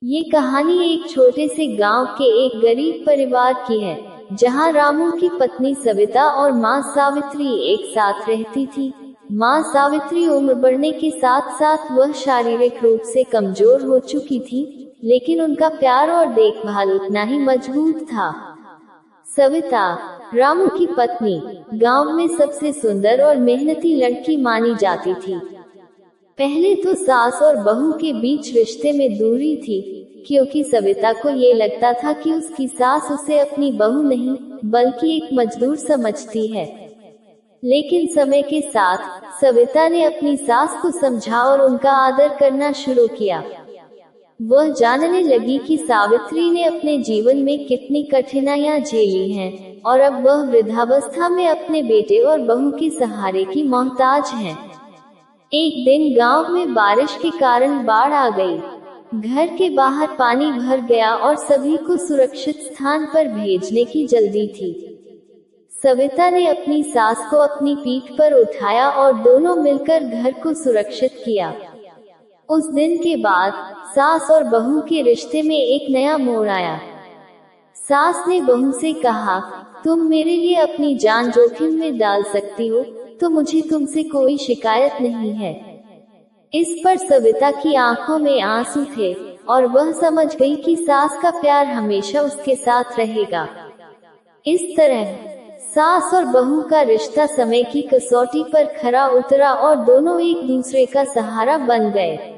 ये कहानी एक छोटे से गांव के एक गरीब परिवार की है, जहां रामू की पत्नी सविता और मां सावित्री एक साथ रहती थी। मां सावित्री उम्र बढ़ने के साथ साथ वह शारीरिक रूप से कमजोर हो चुकी थी, लेकिन उनका प्यार और देखभाल उतना ही मजबूत था। सविता, रामू की पत्नी, गांव में सबसे सुंदर और मेहनती लड़की मानी जाती थी। पहले तो सास और बहू के बीच रिश्ते में दूरी थी, क्योंकि सविता को ये लगता था कि उसकी सास उसे अपनी बहू नहीं बल्कि एक मजदूर समझती है। लेकिन समय के साथ सविता ने अपनी सास को समझा और उनका आदर करना शुरू किया। वह जानने लगी कि सावित्री ने अपने जीवन में कितनी कठिनाइयां झेली हैं, और अब वह वृद्धावस्था में अपने बेटे और बहू के सहारे की मोहताज है। एक दिन गांव में बारिश के कारण बाढ़ आ गई। घर के बाहर पानी भर गया और सभी को सुरक्षित स्थान पर भेजने की जल्दी थी। सविता ने अपनी सास को अपनी पीठ पर उठाया और दोनों मिलकर घर को सुरक्षित किया। उस दिन के बाद सास और बहू के रिश्ते में एक नया मोड़ आया। सास ने बहू से कहा, तुम मेरे लिए अपनी जान जोखिम में डाल सकती हो, तो मुझे तुमसे कोई शिकायत नहीं है। इस पर सविता की आंखों में आंसू थे और वह समझ गई कि सास का प्यार हमेशा उसके साथ रहेगा। इस तरह सास और बहू का रिश्ता समय की कसौटी पर खरा उतरा और दोनों एक दूसरे का सहारा बन गए।